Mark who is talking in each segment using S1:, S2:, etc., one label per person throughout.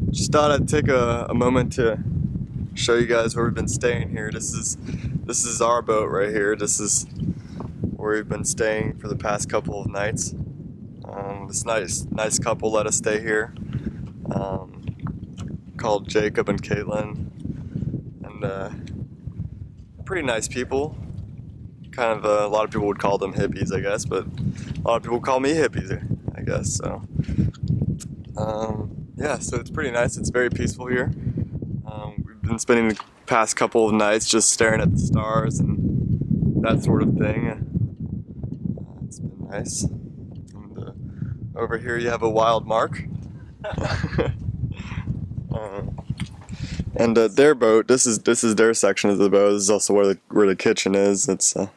S1: Just thought I'd take a moment to show you guys where we've been staying here. This is our boat right here. This is where we've been staying for the past couple of nights. This nice couple let us stay here, called Jacob and Caitlin, and pretty nice people. Kind of a lot of people would call them hippies, I guess, but a lot of people call me hippies, I guess. So yeah, so it's pretty nice. It's very peaceful here. We've been spending the past couple of nights just staring at the stars and that sort of thing. It's been nice. And over here you have a wild Mark. And their boat. This is their section of the boat. This is also where the kitchen is. It's that.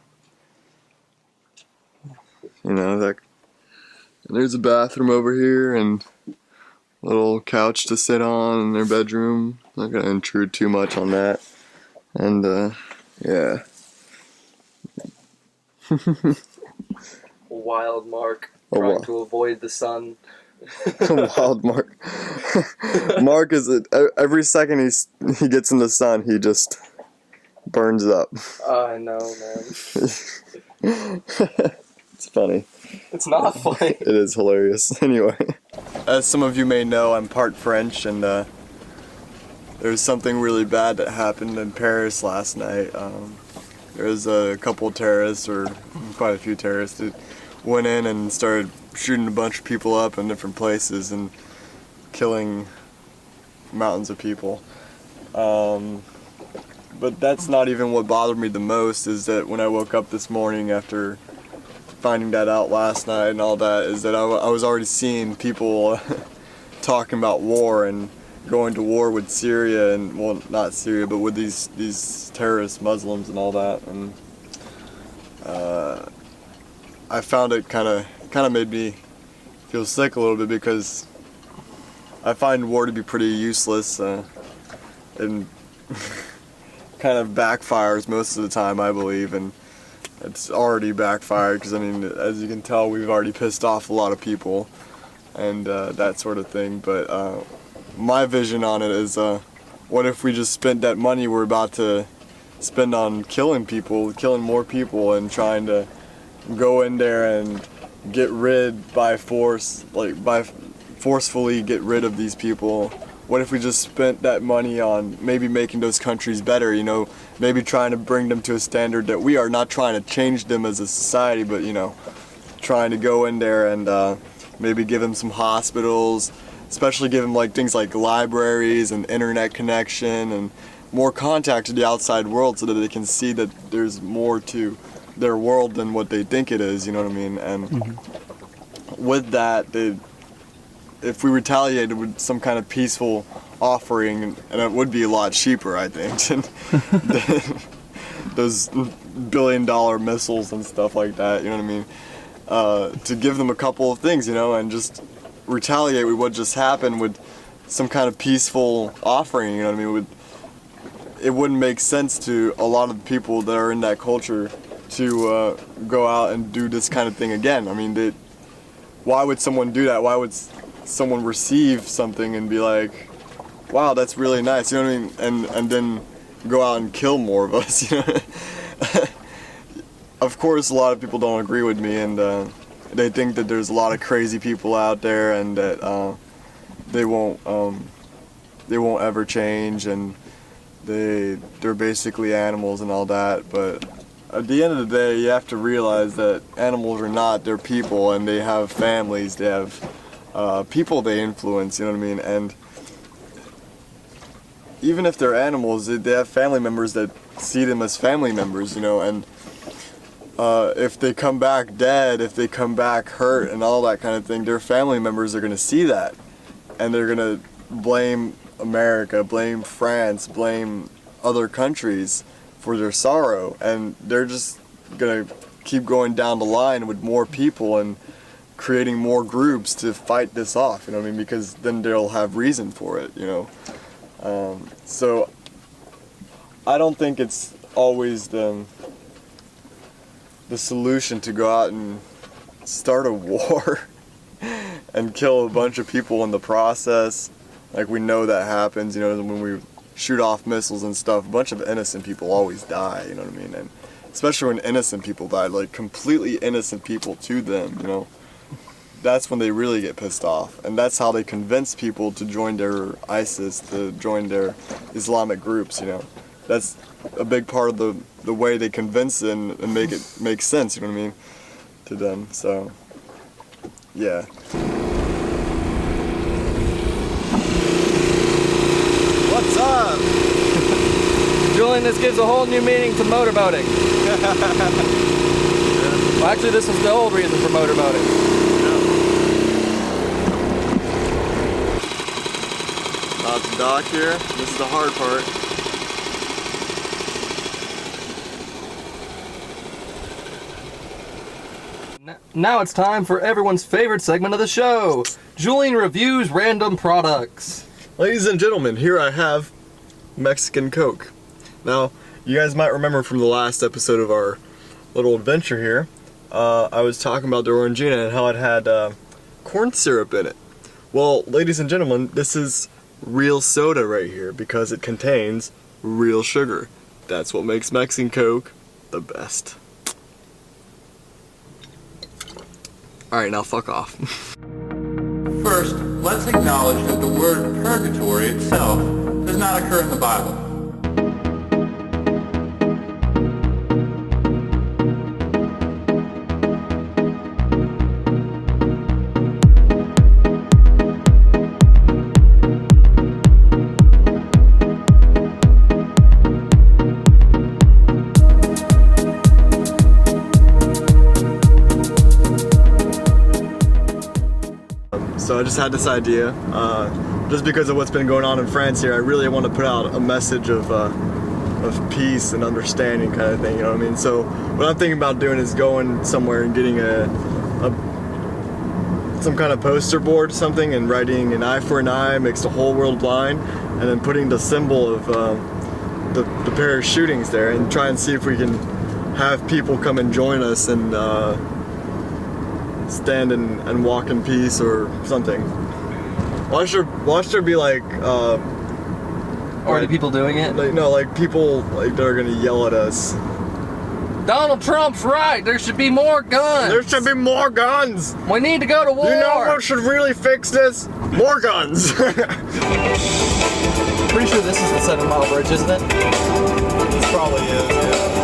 S1: And there's a bathroom over here and a little couch to sit on in their bedroom. Not gonna intrude too much on that. And yeah.
S2: Wild Mark trying to avoid the sun.
S1: Wild Mark. Mark is every second he gets in the sun, he just burns up.
S2: I know, man.
S1: It's funny.
S2: It's not funny.
S1: It is hilarious. Anyway, as some of you may know, I'm part French, and there was something really bad that happened in Paris last night. There was a couple of terrorists, or quite a few terrorists, that went in and started shooting a bunch of people up in different places and killing mountains of people. But that's not even what bothered me the most, is that when I woke up this morning after finding that out last night and all that, is that I was already seeing people talking about war and going to war with Syria, and well, not Syria, but with these terrorist Muslims and all that. And I found it kind of made me feel sick a little bit, because I find war to be pretty useless and kind of backfires most of the time, I believe, and it's already backfired, because I mean, as you can tell, we've already pissed off a lot of people and that sort of thing. But my vision on it is, what if we just spent that money we're about to spend on killing more people, and trying to go in there and get rid by force, forcefully get rid of these people? What if we just spent that money on maybe making those countries better, maybe trying to bring them to a standard that we are, not trying to change them as a society, but, trying to go in there and maybe give them some hospitals, especially give them things like libraries and internet connection and more contact to the outside world, so that they can see that there's more to their world than what they think it is, you know what I mean? And with that, if we retaliated with some kind of peaceful offering, and it would be a lot cheaper, I think, than those billion-dollar missiles and stuff like that, you know what I mean? To give them a couple of things, and just retaliate with what just happened with some kind of peaceful offering, you know what I mean? It wouldn't make sense to a lot of the people that are in that culture to go out and do this kind of thing again. I mean, why would someone do that? Why would someone receive something and be like, wow, that's really nice, you know what I mean? And then go out and kill more of us, Of course, a lot of people don't agree with me, and they think that there's a lot of crazy people out there, and that they won't ever change, and they're basically animals and all that. But at the end of the day, you have to realize that animals are not, they're people, and they have families, they have people they influence, you know what I mean? And even if they're animals, they have family members that see them as family members, and if they come back dead, if they come back hurt and all that kind of thing, their family members are going to see that, and they're going to blame America, blame France, blame other countries for their sorrow, and they're just going to keep going down the line with more people and creating more groups to fight this off, you know what I mean? Because then they'll have reason for it, So I don't think it's always the solution to go out and start a war and kill a bunch of people in the process. Like, we know that happens, you know, when we shoot off missiles and stuff, a bunch of innocent people always die, you know what I mean? And especially when innocent people die, like completely innocent people to them, you know, that's when they really get pissed off. And that's how they convince people to join their ISIS, to join their Islamic groups, you know. That's a big part of the way they convince it and make it make sense, you know what I mean, to them. So, yeah. What's up?
S2: Julian, this gives a whole new meaning to motorboating. Well, actually, this was the old reason for motorboating.
S1: About to dock here. This is the hard part.
S2: Now it's time for everyone's favorite segment of the show. Julian reviews random products.
S1: Ladies and gentlemen, here I have Mexican Coke. Now, you guys might remember from the last episode of our little adventure here, I was talking about the Orangina and how it had corn syrup in it. Well, ladies and gentlemen, this is real soda right here because it contains real sugar. That's what makes Mexican Coke the best. Alright, now fuck off.
S3: First, let's acknowledge that the word purgatory itself does not occur in the Bible.
S1: So I just had this idea, just because of what's been going on in France here. I really want to put out a message of peace and understanding, kind of thing. You know what I mean? So what I'm thinking about doing is going somewhere and getting some kind of poster board or something, and writing "an eye for an eye makes the whole world blind," and then putting the symbol of the pair of shootings there, and try and see if we can have people come and join us and stand and walk in peace or something. Watch there be like
S2: Already people doing it?
S1: like no, like people like that are gonna yell at us.
S2: Donald Trump's right. There should be more guns.
S1: There should be more guns.
S2: We need to go to war.
S1: You know what should really fix this? More guns.
S2: Pretty sure this is the 7 Mile Bridge, isn't it?
S1: This probably is, yeah.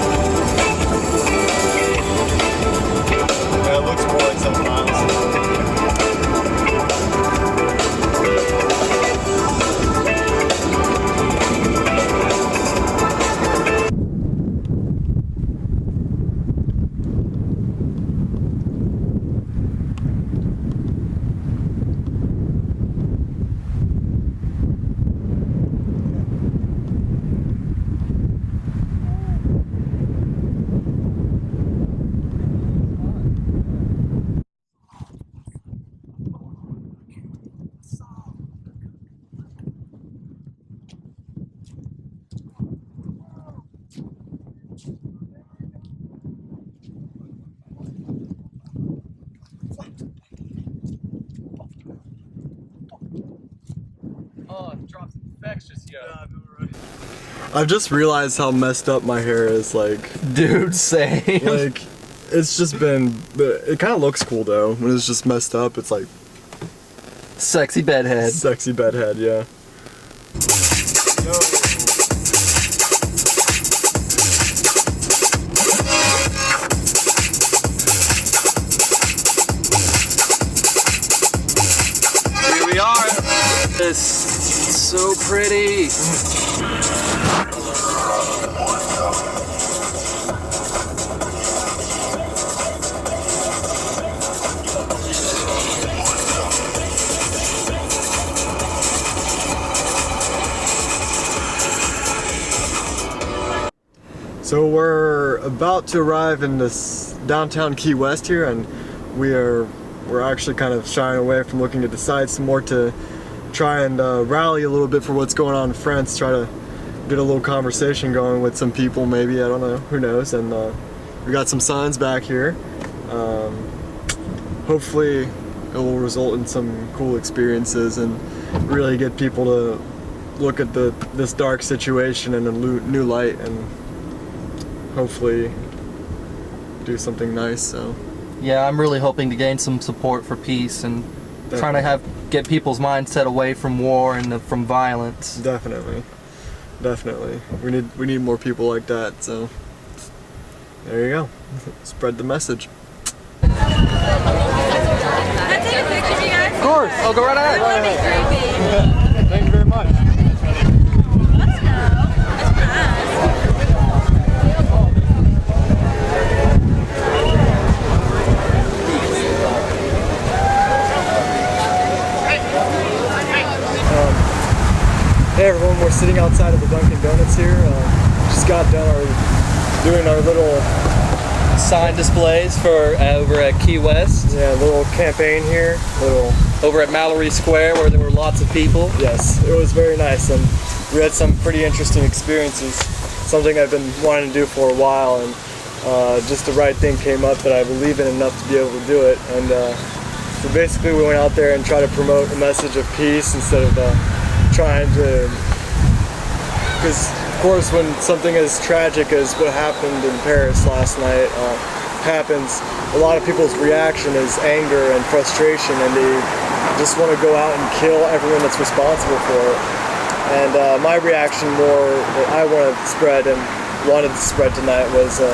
S1: Yeah, it looks more like 7 miles.
S2: Oh, it drops infectious, yo.
S1: I've just realized how messed up my hair is, like,
S2: Dude, same.
S1: like, it's just been, it kind of looks cool though, when it's just messed up, it's like,
S2: Sexy bedhead.
S1: sexy bedhead, yeah.
S2: Here we are. It's so pretty.
S1: So we're about to arrive in this downtown Key West here, and we're actually kind of shying away from looking at the sights some more to try and rally a little bit for what's going on in France, try to get a little conversation going with some people maybe, I don't know, who knows, and we got some signs back here. Hopefully it will result in some cool experiences, and really get people to look at this dark situation in a new light and hopefully do something nice. So
S2: Yeah, I'm really hoping to gain some support for peace and trying to get people's mindset away from war and from violence.
S1: definitely, we need more people like that. So there you go. Spread the message.
S4: Can I take a picture of you guys?
S2: Of course, I'll go right ahead.
S4: That would be creepy.
S1: Thank you very much.
S4: Let's go. That's nice.
S1: Hey everyone, we're sitting outside of the Dunkin' Donuts here. Just got done doing our little
S2: Sign displays for over at Key West,
S1: little campaign here.
S2: over at Mallory Square where there were lots of people.
S1: Yes, it was very nice, and we had some pretty interesting experiences. Something I've been wanting to do for a while, and just the right thing came up that I believe in enough to be able to do it. And so basically, we went out there and tried to promote a message of peace instead of trying to. Because of course, when something as tragic as what happened in Paris last night happens, a lot of people's reaction is anger and frustration, and they just want to go out and kill everyone that's responsible for it. And my reaction more that I wanted to spread tonight was a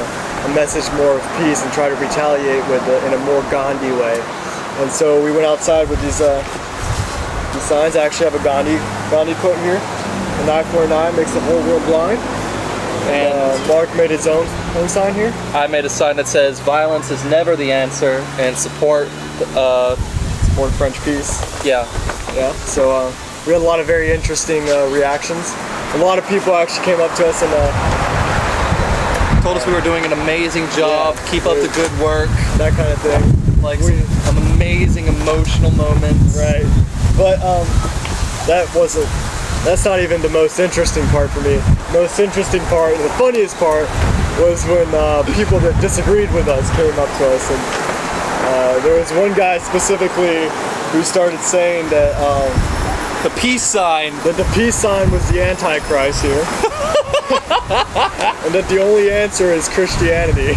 S1: message more of peace and try to retaliate with it in a more Gandhi way. And so we went outside with these signs. I actually have a Gandhi quote here. An eye for an eye makes the whole world blind. And Mark made his own sign here.
S2: I made a sign that says violence is never the answer and support
S1: French peace.
S2: yeah.
S1: So we had a lot of very interesting reactions. A lot of people actually came up to us and
S2: Told us we were doing an amazing job, keep up the good work,
S1: that kind of thing.
S2: like some amazing emotional moments.
S1: Right. But that's not even the most interesting part for me. Most interesting part, and the funniest part, was when people that disagreed with us came up to us, and there was one guy specifically who started saying that
S2: The peace sign.
S1: the peace sign was the Antichrist here, and that the only answer is Christianity.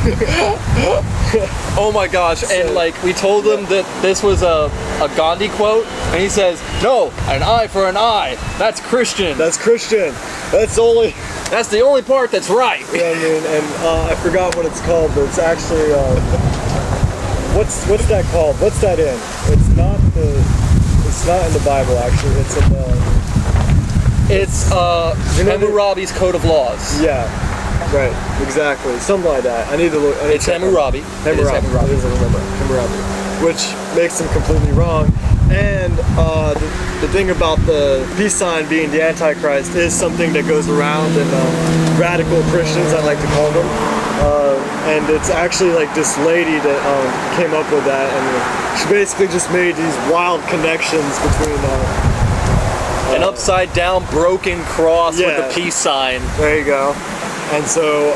S2: Oh my gosh, and like we told him that this was a Gandhi quote, and he says, no, an eye for an eye, that's Christian.
S1: That's Christian. That's
S2: That's the only part that's right.
S1: I mean, and I forgot what it's called, but it's actually what's that called? What's that in? It's not in the Bible actually. It's in the.
S2: It's Hammurabi's Code of Laws.
S1: Yeah, right, exactly, something like that. I need to look.
S2: It's Hammurabi.
S1: Hammurabi. It is Hammurabi, which makes him completely wrong. And the thing about the peace sign being the Antichrist is something that goes around in radical Christians, I like to call them. And it's actually like this lady that came up with that, and she basically just made these wild connections between
S2: An upside down broken cross with
S1: Yeah.
S2: a peace sign.
S1: there you go. And so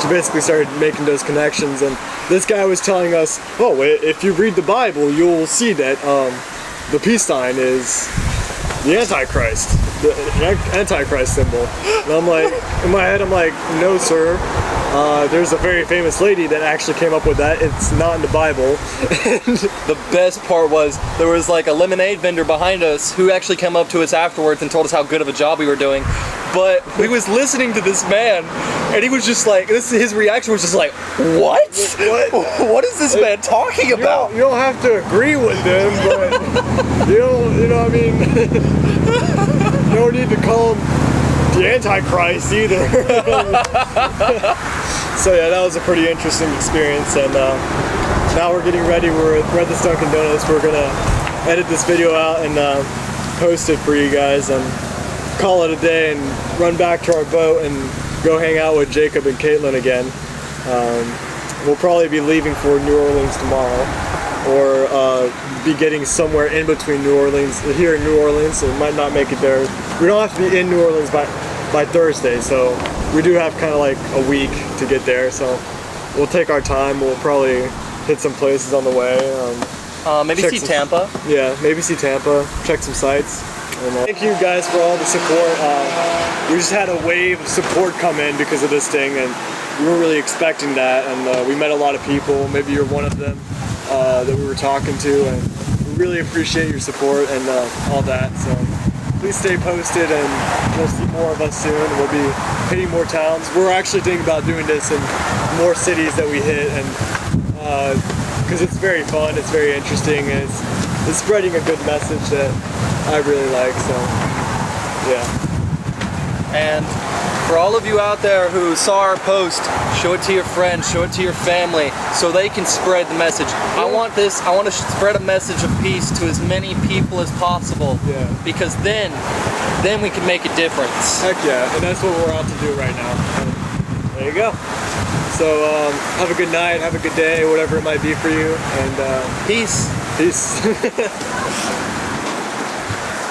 S1: she basically started making those connections, and this guy was telling us, oh, if you read the Bible, you'll see that the peace sign is the Antichrist, the Antichrist symbol. And I'm like, in my head, I'm like, no, sir. There's a very famous lady that actually came up with that. It's not in the Bible.
S2: The best part was there was like a lemonade vendor behind us who actually came up to us afterwards and told us how good of a job we were doing. But we was listening to this man, and he was just like, his reaction was just like, what? What is this man talking about?
S1: You don't have to agree with them, but you know what I mean? You don't need to call him the Antichrist either. So yeah, that was a pretty interesting experience, and now we're getting ready. We're at this Dunkin' Donuts. We're gonna edit this video out and post it for you guys, and call it a day, and run back to our boat and go hang out with Jacob and Caitlin again. We'll probably be leaving for New Orleans tomorrow, or be getting somewhere in between New Orleans, here in New Orleans, so we might not make it there. We don't have to be in New Orleans by Thursday, so we do have kind of like a week to get there, so we'll take our time. We'll probably hit some places on the way.
S2: Maybe
S5: Check
S2: see
S5: some-
S2: Tampa.
S5: Yeah, maybe see Tampa, check some sites. And, thank you guys for all the support. We just had a wave of support come in because of this thing, and we weren't really expecting that. And we met a lot of people. Maybe you're one of them that we were talking to, and we really appreciate your support and all that. So please stay posted, and you'll see more of us soon. We'll be hitting more towns. We're actually thinking about doing this in more cities that we hit, and because it's very fun, it's very interesting, and it's spreading a good message that I really like, so yeah.
S2: And for all of you out there who saw our post, show it to your friends, show it to your family, so they can spread the message. I want to spread a message of peace to as many people as possible.
S5: Yeah.
S2: Because then we can make a difference.
S5: Heck yeah, and that's what we're out to do right now. And there you go. So have a good night, have a good day, whatever it might be for you, and
S2: Peace.
S5: peace.